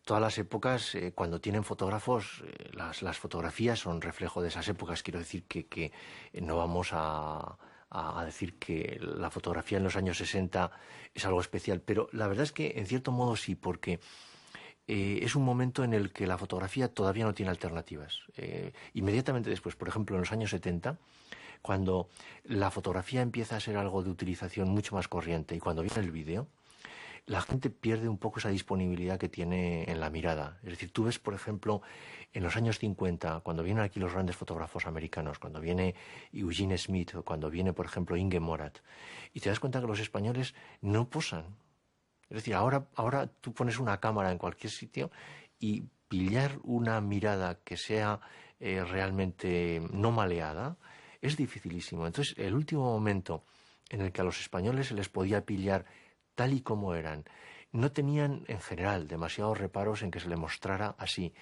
todas las épocas, cuando tienen fotógrafos, las fotografías son reflejo de esas épocas. Quiero decir que no vamos a decir que la fotografía en los años 60 es algo especial, pero la verdad es que en cierto modo sí, porque es un momento en el que la fotografía todavía no tiene alternativas. Inmediatamente después, por ejemplo, en los años 70, cuando la fotografía empieza a ser algo de utilización mucho más corriente y cuando viene el vídeo, la gente pierde un poco esa disponibilidad que tiene en la mirada. Es decir, tú ves, por ejemplo, en los años 50, cuando vienen aquí los grandes fotógrafos americanos, cuando viene Eugene Smith o cuando viene, por ejemplo, Inge Morat, y te das cuenta que los españoles no posan. Es decir, ahora tú pones una cámara en cualquier sitio y pillar una mirada que sea realmente no maleada es dificilísimo. Entonces, el último momento en el que a los españoles se les podía pillar tal y como eran, no tenían en general demasiados reparos en que se le mostrara así.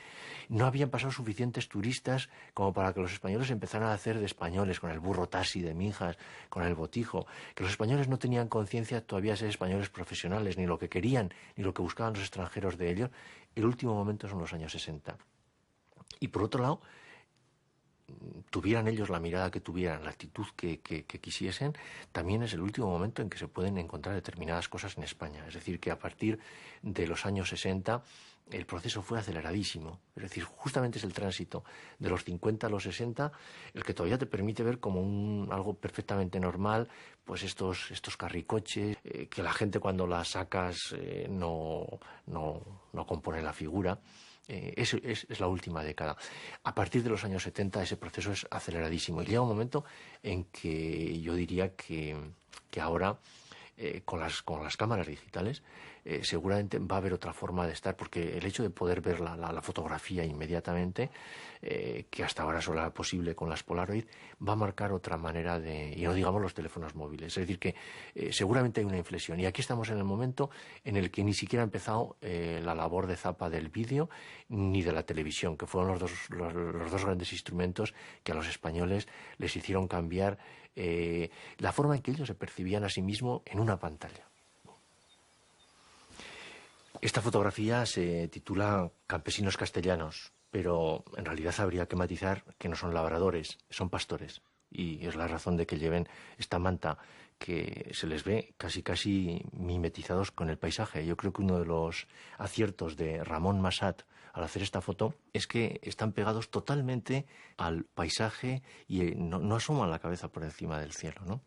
No habían pasado suficientes turistas como para que los españoles empezaran a hacer de españoles, con el burro taxi de Mijas, con el botijo. Que los españoles no tenían conciencia todavía de ser españoles profesionales, ni lo que querían, ni lo que buscaban los extranjeros de ellos. El último momento son los años 60. Y por otro lado, tuvieran ellos la mirada que tuvieran, la actitud que quisiesen, también es el último momento en que se pueden encontrar determinadas cosas en España. Es decir, que a partir de los años 60 el proceso fue aceleradísimo. Es decir, justamente es el tránsito de los 50 a los 60 el que todavía te permite ver como algo perfectamente normal, pues estos carricoches, que la gente cuando las sacas no compone la figura. Es la última década. A partir de los años 70 ese proceso es aceleradísimo y llega un momento en que yo diría que ahora con las cámaras digitales seguramente va a haber otra forma de estar, porque el hecho de poder ver la fotografía inmediatamente, que hasta ahora solo era posible con las Polaroid, va a marcar otra manera y no digamos los teléfonos móviles. Es decir, que seguramente hay una inflexión y aquí estamos en el momento en el que ni siquiera ha empezado la labor de zapa del vídeo ni de la televisión, que fueron los dos grandes instrumentos que a los españoles les hicieron cambiar la forma en que ellos se percibían a sí mismos en una pantalla. Esta fotografía se titula Campesinos castellanos, pero en realidad habría que matizar que no son labradores, son pastores. Y es la razón de que lleven esta manta que se les ve casi mimetizados con el paisaje. Yo creo que uno de los aciertos de Ramón Massat al hacer esta foto es que están pegados totalmente al paisaje y no asoman la cabeza por encima del cielo, ¿no?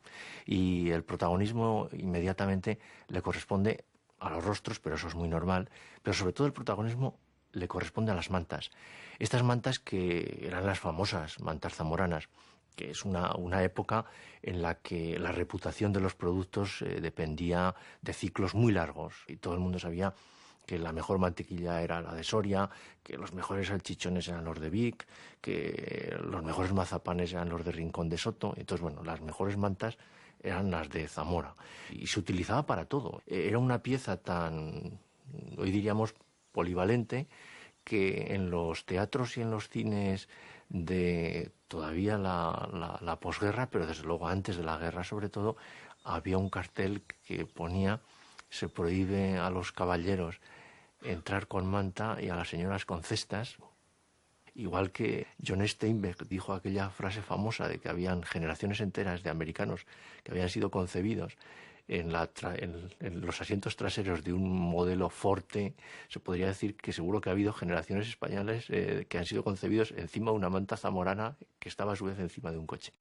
Y el protagonismo inmediatamente le corresponde a los rostros, pero eso es muy normal, pero sobre todo el protagonismo le corresponde a las mantas. Estas mantas que eran las famosas mantas zamoranas, que es una época en la que la reputación de los productos dependía de ciclos muy largos y todo el mundo sabía que la mejor mantequilla era la de Soria, que los mejores salchichones eran los de Vic, que los mejores mazapanes eran los de Rincón de Soto. Entonces, bueno, las mejores mantas eran las de Zamora y se utilizaba para todo. Era una pieza tan, hoy diríamos, polivalente, que en los teatros y en los cines de todavía la posguerra, pero desde luego antes de la guerra sobre todo, había un cartel que ponía: se prohíbe a los caballeros entrar con manta y a las señoras con cestas. Igual que John Steinbeck dijo aquella frase famosa de que habían generaciones enteras de americanos que habían sido concebidos en los asientos traseros de un modelo Forte, se podría decir que seguro que ha habido generaciones españoles que han sido concebidos encima de una manta zamorana que estaba a su vez encima de un coche.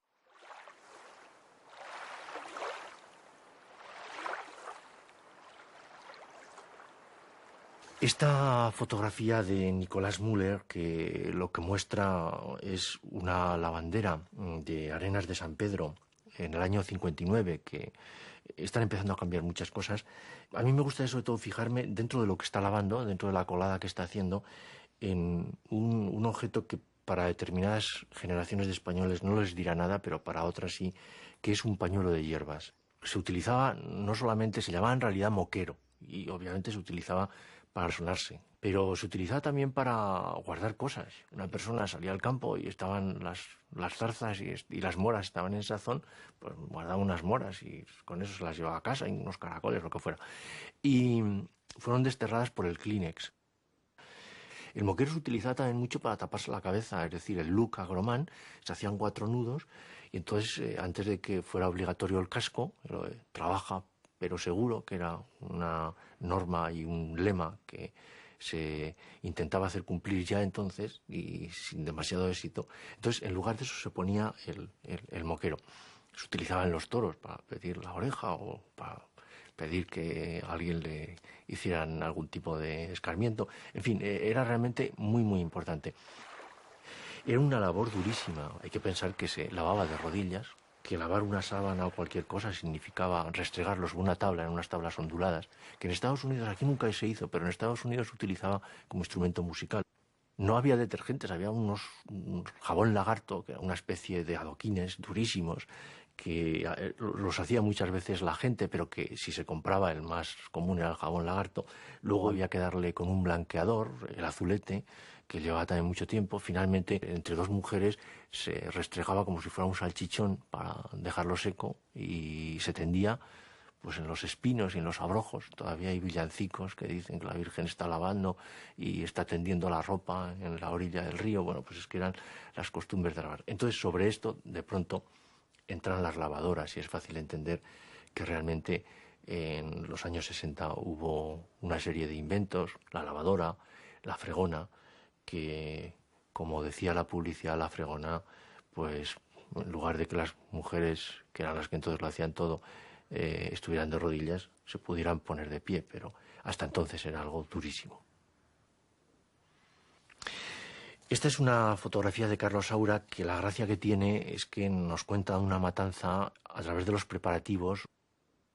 Esta fotografía de Nicolás Müller, que lo que muestra es una lavandera de Arenas de San Pedro en el año 59, que están empezando a cambiar muchas cosas. A mí me gusta sobre todo fijarme dentro de lo que está lavando, dentro de la colada que está haciendo, en un objeto que para determinadas generaciones de españoles no les dirá nada, pero para otras sí, que es un pañuelo de hierbas. Se utilizaba no solamente, se llamaba en realidad moquero, y obviamente se utilizaba para sonarse, pero se utilizaba también para guardar cosas. Una persona salía al campo y estaban las zarzas y las moras estaban en sazón, pues guardaba unas moras y con eso se las llevaba a casa y unos caracoles, lo que fuera. Y fueron desterradas por el Kleenex. El moquero se utilizaba también mucho para taparse la cabeza, es decir, el look agromán, se hacían 4 nudos y entonces antes de que fuera obligatorio el casco, trabaja pero seguro, que era una norma y un lema que se intentaba hacer cumplir ya entonces y sin demasiado éxito. Entonces, en lugar de eso se ponía el moquero. Se utilizaba en los toros para pedir la oreja o para pedir que a alguien le hicieran algún tipo de escarmiento. En fin, era realmente muy, muy importante. Era una labor durísima. Hay que pensar que se lavaba de rodillas, que lavar una sábana o cualquier cosa significaba restregarlos en una tabla, en unas tablas onduladas, que en Estados Unidos, aquí nunca se hizo, pero en Estados Unidos se utilizaba como instrumento musical. No había detergentes, había un jabón lagarto, que era una especie de adoquines durísimos, que los hacía muchas veces la gente, pero que si se compraba el más común era el jabón lagarto. Luego había que darle con un blanqueador, el azulete, que llevaba también mucho tiempo. Finalmente, entre 2 mujeres se restregaba como si fuera un salchichón para dejarlo seco y se tendía pues en los espinos y en los abrojos. Todavía hay villancicos que dicen que la Virgen está lavando y está tendiendo la ropa en la orilla del río. Bueno, pues es que eran las costumbres de lavar. Entonces, sobre esto, de pronto, entran las lavadoras y es fácil entender que realmente en los años 60 hubo una serie de inventos, la lavadora, la fregona, que, como decía la publicidad, la fregona, pues en lugar de que las mujeres, que eran las que entonces lo hacían todo, estuvieran de rodillas, se pudieran poner de pie, pero hasta entonces era algo durísimo. Esta es una fotografía de Carlos Saura que la gracia que tiene es que nos cuenta una matanza a través de los preparativos.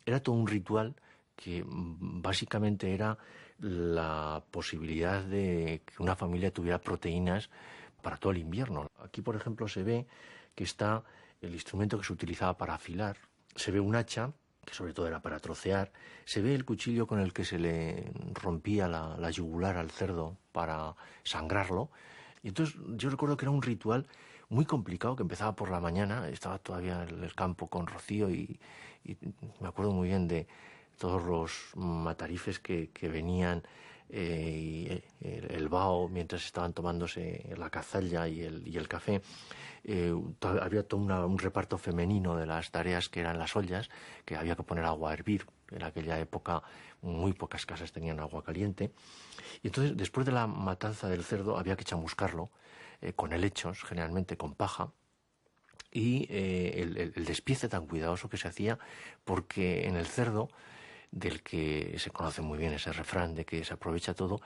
Era todo un ritual que básicamente era la posibilidad de que una familia tuviera proteínas para todo el invierno. Aquí, por ejemplo, se ve que está el instrumento que se utilizaba para afilar, se ve un hacha, que sobre todo era para trocear, se ve el cuchillo con el que se le rompía la yugular al cerdo para sangrarlo. Y entonces yo recuerdo que era un ritual muy complicado que empezaba por la mañana, estaba todavía en el campo con rocío y me acuerdo muy bien de todos los matarifes que venían y el vaho mientras estaban tomándose la cazalla y el café. Había todo un reparto femenino de las tareas que eran las ollas, que había que poner agua a hervir. En aquella época muy pocas casas tenían agua caliente. Y entonces, después de la matanza del cerdo, había que chamuscarlo con helechos, generalmente con paja, y el despiece tan cuidadoso que se hacía, porque en el cerdo, del que se conoce muy bien ese refrán de que se aprovecha todo,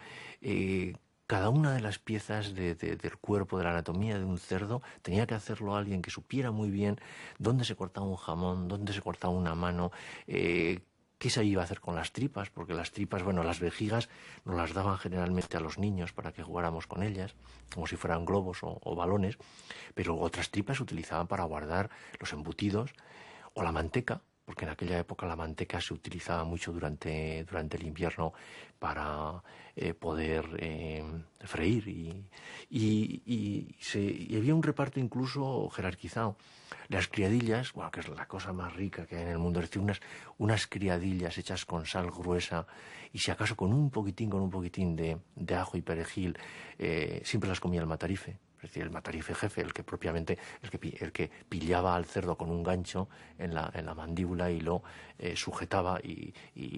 cada una de las piezas del cuerpo, de la anatomía de un cerdo, tenía que hacerlo alguien que supiera muy bien dónde se cortaba un jamón, dónde se cortaba una mano, qué se iba a hacer con las tripas, porque las tripas, bueno, las vejigas nos las daban generalmente a los niños para que jugáramos con ellas, como si fueran globos o balones, pero otras tripas se utilizaban para guardar los embutidos o la manteca, porque en aquella época la manteca se utilizaba mucho durante el invierno para poder freír y había un reparto incluso jerarquizado. Las criadillas, bueno, que es la cosa más rica que hay en el mundo, es decir, unas criadillas hechas con sal gruesa y si acaso con un poquitín de ajo y perejil, siempre las comía el matarife. Es decir, el matarife jefe, el que propiamente, el que pillaba al cerdo con un gancho en la mandíbula y lo sujetaba y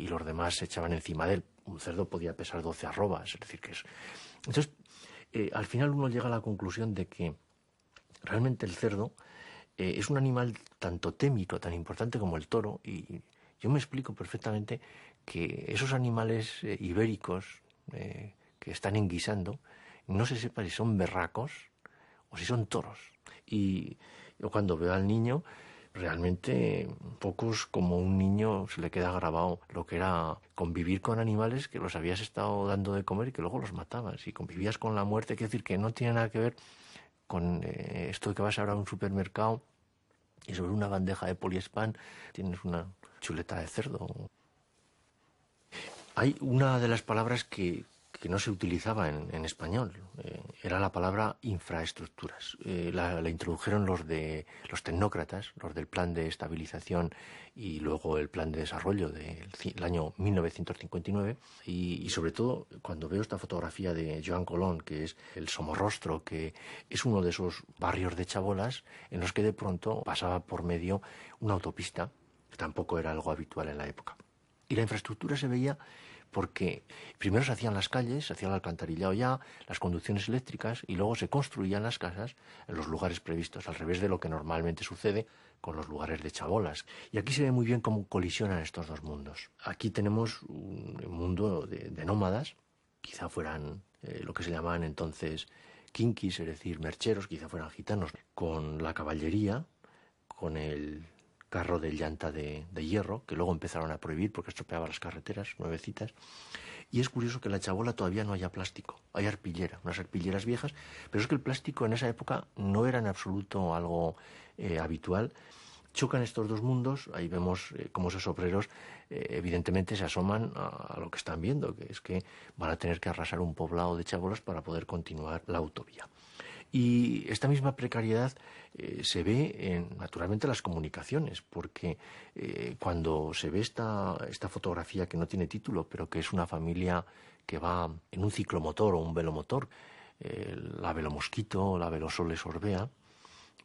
los demás se echaban encima de él. Un cerdo podía pesar 12 arrobas, es decir, que es... Entonces, al final uno llega a la conclusión de que realmente el cerdo es un animal tan totémico, tan importante como el toro, y yo me explico perfectamente que esos animales ibéricos que están enguisando, no se sepa si son berracos o si son toros. Y yo cuando veo al niño, realmente pocos como un niño se le queda grabado lo que era convivir con animales que los habías estado dando de comer y que luego los matabas. Y convivías con la muerte, quiere decir que no tiene nada que ver con esto de que vas ahora a un supermercado y sobre una bandeja de poliespan tienes una chuleta de cerdo. Hay una de las palabras que que no se utilizaba en español. Era la palabra infraestructuras. La introdujeron los tecnócratas, los del Plan de Estabilización y luego el Plan de Desarrollo del año 1959. Y sobre todo, cuando veo esta fotografía de Joan Colón, que es el Somorrostro, que es uno de esos barrios de chabolas en los que de pronto pasaba por medio una autopista, que tampoco era algo habitual en la época. Y la infraestructura se veía porque primero se hacían las calles, se hacía el alcantarillado ya, las conducciones eléctricas, y luego se construían las casas en los lugares previstos, al revés de lo que normalmente sucede con los lugares de chabolas. Y aquí se ve muy bien cómo colisionan estos dos mundos. Aquí tenemos un mundo de nómadas, quizá fueran lo que se llamaban entonces kinkis, es decir, mercheros, quizá fueran gitanos, con la caballería, con el carro de llanta de hierro, que luego empezaron a prohibir porque estropeaba las carreteras, nuevecitas. Y es curioso que en la chabola todavía no haya plástico, hay arpillera, unas arpilleras viejas, pero es que el plástico en esa época no era en absoluto algo habitual. Chocan estos dos mundos, ahí vemos cómo esos obreros evidentemente se asoman a lo que están viendo, que es que van a tener que arrasar un poblado de chabolas para poder continuar la autovía. Y esta misma precariedad se ve en, naturalmente, las comunicaciones, porque cuando se ve esta fotografía que no tiene título, pero que es una familia que va en un ciclomotor o un velomotor, la Velomosquito, la Velosoles Orbea,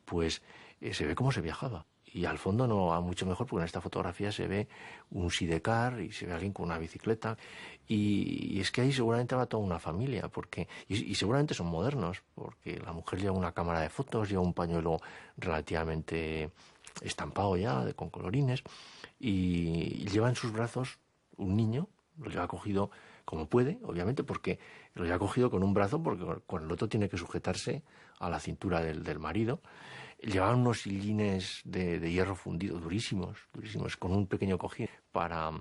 pues se ve cómo se viajaba. Y al fondo no va mucho mejor porque en esta fotografía se ve un sidecar y se ve a alguien con una bicicleta. Y es que ahí seguramente va toda una familia, porque y seguramente son modernos, porque la mujer lleva una cámara de fotos, lleva un pañuelo relativamente estampado ya, con colorines, y lleva en sus brazos un niño, lo lleva cogido como puede, obviamente, porque lo lleva cogido con un brazo, porque con el otro tiene que sujetarse a la cintura del marido. Llevaban unos sillines de hierro fundido durísimos, con un pequeño cojín para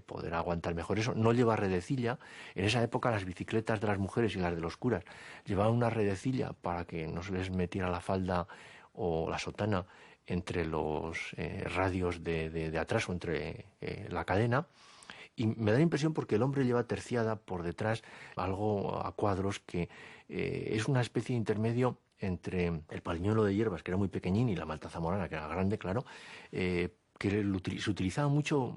poder aguantar mejor eso. No lleva redecilla. En esa época las bicicletas de las mujeres y las de los curas llevaban una redecilla para que no se les metiera la falda o la sotana entre los radios de atrás o entre la cadena. Y me da la impresión porque el hombre lleva terciada por detrás algo a cuadros que es una especie de intermedio entre el pañuelo de hierbas, que era muy pequeñín, y la malta zamorana, que era grande, claro, que se utilizaba mucho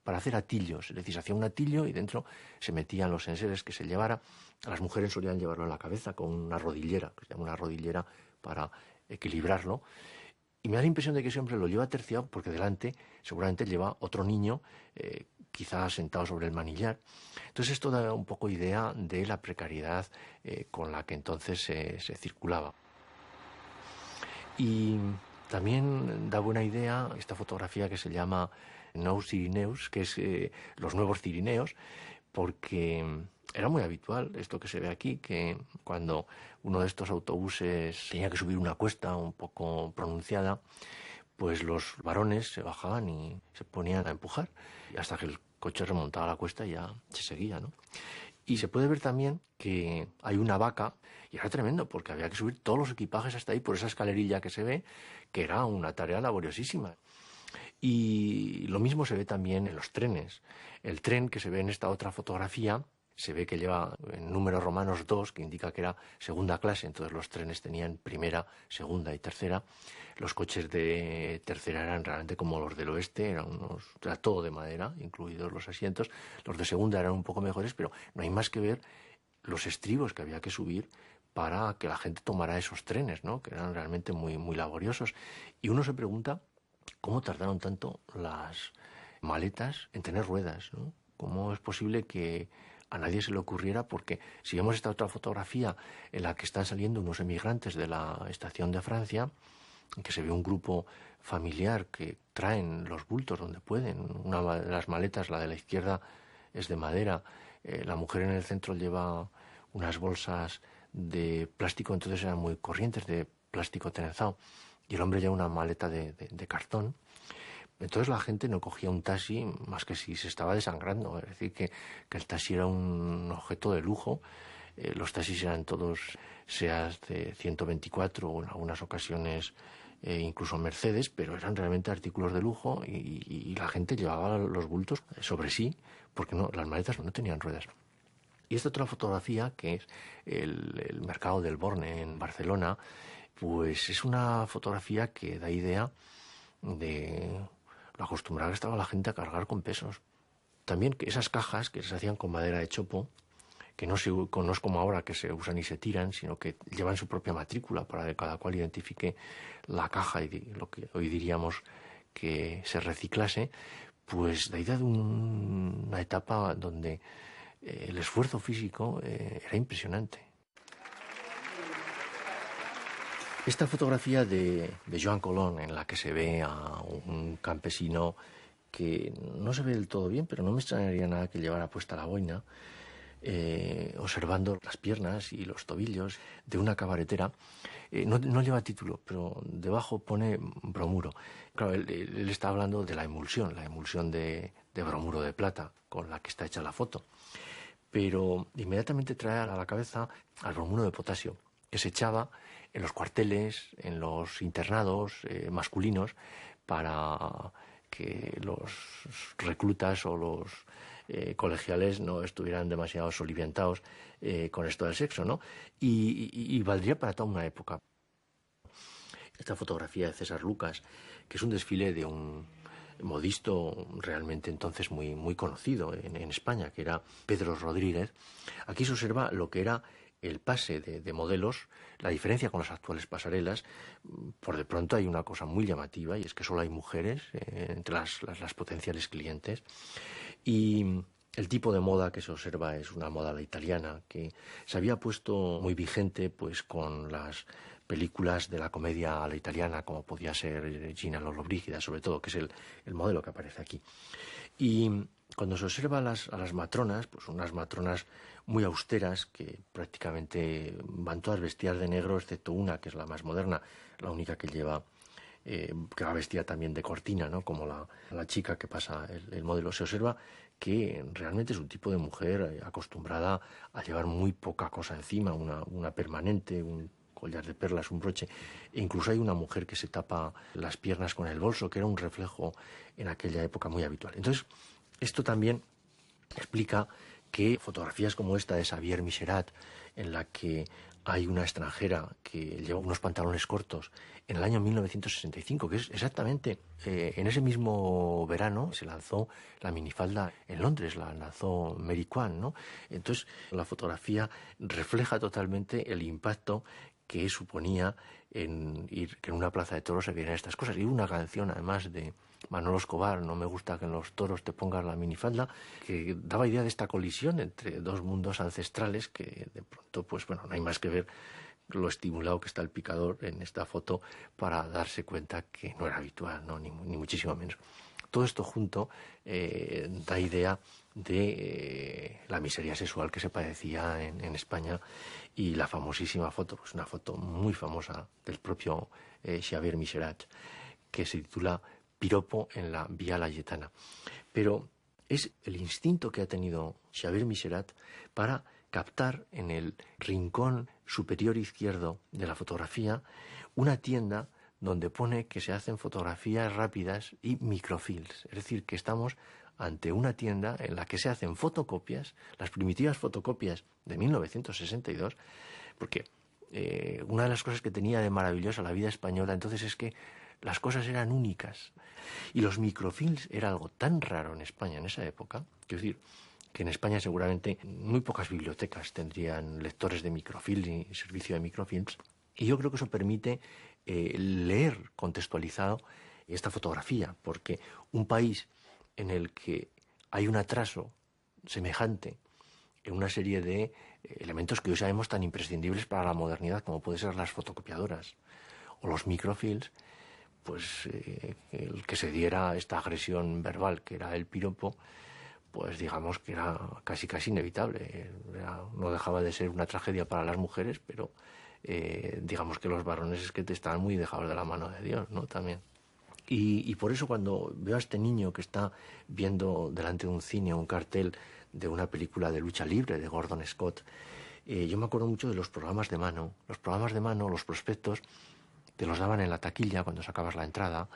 para hacer atillos. Es decir, se hacía un atillo y dentro se metían los enseres que se llevara. Las mujeres solían llevarlo en la cabeza con una rodillera, que se llama una rodillera, para equilibrarlo. Y me da la impresión de que ese hombre lo lleva terciado porque delante seguramente lleva otro niño, quizás sentado sobre el manillar. Entonces esto da un poco idea de la precariedad con la que entonces se circulaba. Y también da buena idea esta fotografía que se llama Nous Cirineus, que es los nuevos Cirineos, porque era muy habitual esto que se ve aquí, que cuando uno de estos autobuses tenía que subir una cuesta un poco pronunciada, pues los varones se bajaban y se ponían a empujar hasta que el coche remontaba la cuesta y ya se seguía, ¿no? Y se puede ver también que hay una vaca, y era tremendo porque había que subir todos los equipajes hasta ahí por esa escalerilla que se ve, que era una tarea laboriosísima. Y lo mismo se ve también en los trenes. El tren que se ve en esta otra fotografía se ve que lleva en números romanos 2, que indica que era segunda clase, entonces los trenes tenían primera, segunda y tercera. Los coches de tercera eran realmente como los del oeste, era todo de madera, incluidos los asientos. Los de segunda eran un poco mejores, pero no hay más que ver los estribos que había que subir para que la gente tomara esos trenes, ¿no? Que eran realmente muy, muy laboriosos. Y uno se pregunta cómo tardaron tanto las maletas en tener ruedas, ¿no? ¿Cómo es posible que a nadie se le ocurriera? Porque si vemos esta otra fotografía en la que están saliendo unos emigrantes de la estación de Francia, en que se ve un grupo familiar que traen los bultos donde pueden. Una de las maletas, la de la izquierda, es de madera. La mujer en el centro lleva unas bolsas de plástico, entonces eran muy corrientes, de plástico trenzado. Y el hombre lleva una maleta de cartón. Entonces la gente no cogía un taxi más que si se estaba desangrando. Es decir, que el taxi era un objeto de lujo. Los taxis eran todos SEAT de 124 o en algunas ocasiones incluso Mercedes, pero eran realmente artículos de lujo y la gente llevaba los bultos sobre sí, porque no, las maletas no tenían ruedas. Y esta otra fotografía, que es el mercado del Borne en Barcelona, pues es una fotografía que da idea de lo acostumbrada que estaba la gente a cargar con pesos. También que esas cajas que se hacían con madera de chopo, que no es como ahora que se usan y se tiran, sino que llevan su propia matrícula para que cada cual identifique la caja y lo que hoy diríamos que se reciclase, pues la idea de una etapa donde el esfuerzo físico era impresionante. Esta fotografía de Joan Colón, en la que se ve a un campesino que no se ve del todo bien, pero no me extrañaría nada que llevara puesta la boina, observando las piernas y los tobillos de una cabaretera. No lleva título, pero debajo pone bromuro. Claro, él está hablando de la emulsión de bromuro de plata con la que está hecha la foto. Pero inmediatamente trae a la cabeza al bromuro de potasio, que se echaba en los cuarteles, en los internados masculinos, para que los reclutas o los colegiales no estuvieran demasiado soliviantados con esto del sexo, ¿no? Y valdría para toda una época. Esta fotografía de César Lucas, que es un desfile de un modisto realmente entonces muy conocido en España, que era Pedro Rodríguez. Aquí se observa lo que era el pase de modelos, la diferencia con las actuales pasarelas. Por de pronto hay una cosa muy llamativa, y es que solo hay mujeres entre las potenciales clientes. Y el tipo de moda que se observa es una moda a la italiana, que se había puesto muy vigente pues con las películas de la comedia a la italiana, como podía ser Gina Lollobrigida, sobre todo, que es el modelo que aparece aquí. Y cuando se observa a las matronas, pues unas matronas muy austeras, que prácticamente van todas vestidas de negro, excepto una, que es la más moderna, la única que lleva, que va vestida también de cortina, ¿no? Como la chica que pasa el modelo. Se observa que realmente es un tipo de mujer acostumbrada a llevar muy poca cosa encima, una permanente, un collar de perlas, un broche. E incluso hay una mujer que se tapa las piernas con el bolso, que era un reflejo en aquella época muy habitual. Entonces, esto también explica que fotografías como esta de Xavier Micherat, en la que hay una extranjera que lleva unos pantalones cortos en el año 1965, que es exactamente en ese mismo verano se lanzó la minifalda en Londres, la lanzó Mary Kwan, ¿no? Entonces la fotografía refleja totalmente el impacto que suponía en ir que en una plaza de toros se vieran estas cosas. Y una canción además de Manolo Escobar, No me gusta que en los toros te pongas la minifalda, que daba idea de esta colisión entre dos mundos ancestrales que de pronto, pues bueno, no hay más que ver lo estimulado que está el picador en esta foto para darse cuenta que no era habitual, ¿no? Ni muchísimo menos. Todo esto junto da idea de la miseria sexual que se padecía en España, y la famosísima foto, pues una foto muy famosa del propio Xavier Micherat, que se titula Piropo en la Vía Layetana. Pero es el instinto que ha tenido Xavier Micherat para captar en el rincón superior izquierdo de la fotografía una tienda donde pone que se hacen fotografías rápidas y microfilms. Es decir, que estamos ante una tienda en la que se hacen fotocopias, las primitivas fotocopias de 1962, porque una de las cosas que tenía de maravillosa la vida española entonces es que las cosas eran únicas. Y los microfilms era algo tan raro en España en esa época, quiero decir, que en España seguramente muy pocas bibliotecas tendrían lectores de microfilms y servicio de microfilms. Y yo creo que eso permite leer contextualizado esta fotografía, porque un país en el que hay un atraso semejante en una serie de elementos que hoy sabemos tan imprescindibles para la modernidad, como pueden ser las fotocopiadoras o los microfilms, pues el que se diera esta agresión verbal, que era el piropo, pues digamos que era casi inevitable. No dejaba de ser una tragedia para las mujeres, pero digamos que los varones es que te estaban muy dejados de la mano de Dios, ¿no? También. Y por eso cuando veo a este niño que está viendo delante de un cine un cartel de una película de lucha libre de Gordon Scott, yo me acuerdo mucho de los programas de mano. Los programas de mano, los prospectos, te los daban en la taquilla cuando sacabas la entrada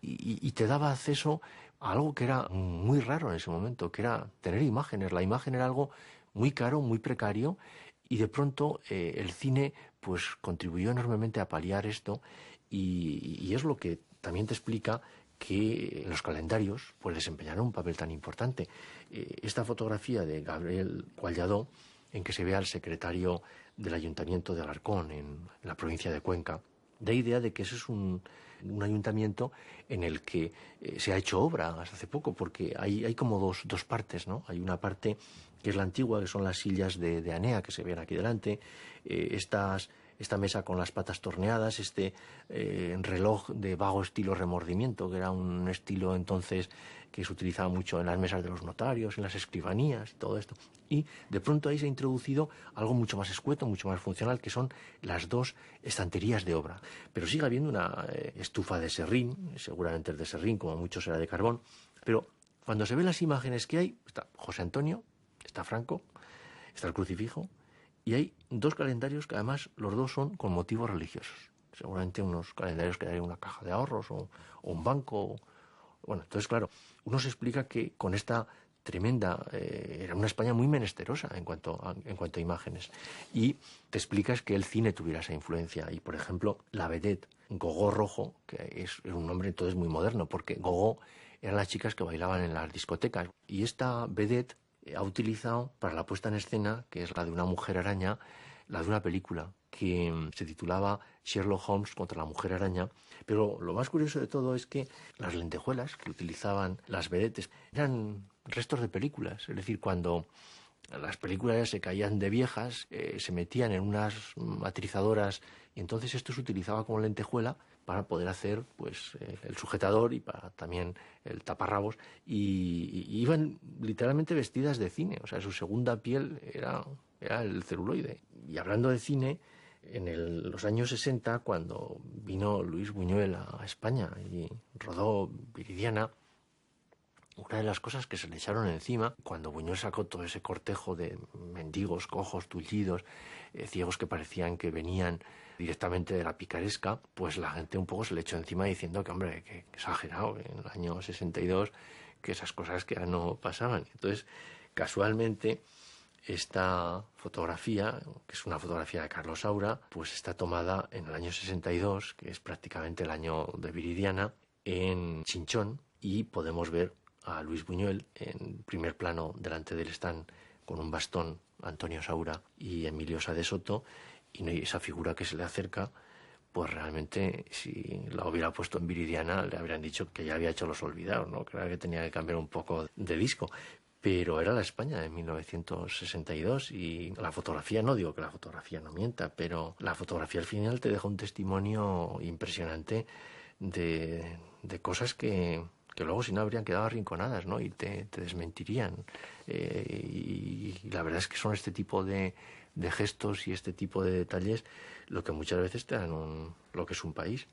y te daba acceso a algo que era muy raro en ese momento, que era tener imágenes. La imagen era algo muy caro, muy precario, y de pronto el cine pues contribuyó enormemente a paliar esto, y es lo que también te explica que los calendarios pues desempeñaron un papel tan importante. Esta fotografía de Gabriel Cualladó, en que se ve al secretario del Ayuntamiento de Alarcón, en la provincia de Cuenca, da idea de que ese es un ayuntamiento en el que se ha hecho obra hasta hace poco, porque hay como dos partes, ¿no? Hay una parte que es la antigua, que son las sillas de Anea, que se ven aquí delante, esta mesa con las patas torneadas, reloj de vago estilo remordimiento, que era un estilo entonces que se utilizaba mucho en las mesas de los notarios, en las escribanías y todo esto. Y de pronto ahí se ha introducido algo mucho más escueto, mucho más funcional, que son las dos estanterías de obra. Pero sigue habiendo una estufa de serrín, seguramente es de serrín, como mucho será de carbón, pero cuando se ven las imágenes que hay, está José Antonio, está Franco, está el crucifijo, y hay dos calendarios que además los dos son con motivos religiosos. Seguramente unos calendarios que hay en una caja de ahorros o un banco. Bueno, entonces claro, uno se explica que con esta tremenda, era una España muy menesterosa en cuanto a imágenes. Y te explicas que el cine tuviera esa influencia. Y por ejemplo, la vedette Gogó Rojo, que es un nombre entonces muy moderno, porque Gogó eran las chicas que bailaban en las discotecas. Y esta vedette ha utilizado para la puesta en escena, que es la de una mujer araña, la de una película que se titulaba Sherlock Holmes contra la mujer araña. Pero lo más curioso de todo es que las lentejuelas que utilizaban las vedettes eran restos de películas. Es decir, cuando las películas ya se caían de viejas, se metían en unas matrizadoras, y entonces esto se utilizaba como lentejuela para poder hacer pues el sujetador y para también el taparrabos, y iban literalmente vestidas de cine. O sea, su segunda piel era el celuloide. Y hablando de cine, en los años 60, cuando vino Luis Buñuel a España y rodó Viridiana, una de las cosas que se le echaron encima, cuando Buñuel sacó todo ese cortejo de mendigos, cojos, tullidos, ciegos que parecían que venían directamente de la picaresca, pues la gente un poco se le echó encima diciendo que, hombre, que exagerado, en el año 62, que esas cosas que ya no pasaban. Entonces, casualmente, esta fotografía, que es una fotografía de Carlos Saura, pues está tomada en el año 62, que es prácticamente el año de Viridiana, en Chinchón, y podemos ver a Luis Buñuel en primer plano. Delante del stand con un bastón Antonio Saura y Emilio Sá de Soto, y esa figura que se le acerca, pues realmente si la hubiera puesto en Viridiana le habrían dicho que ya había hecho Los Olvidados, ¿no? Que era que tenía que cambiar un poco de disco. Pero era la España de 1962, y la fotografía, no digo que la fotografía no mienta, pero la fotografía al final te deja un testimonio impresionante de cosas que luego si no habrían quedado arrinconadas, ¿no? Y te desmentirían. Y la verdad es que son este tipo de gestos y este tipo de detalles lo que muchas veces te dan lo que es un país.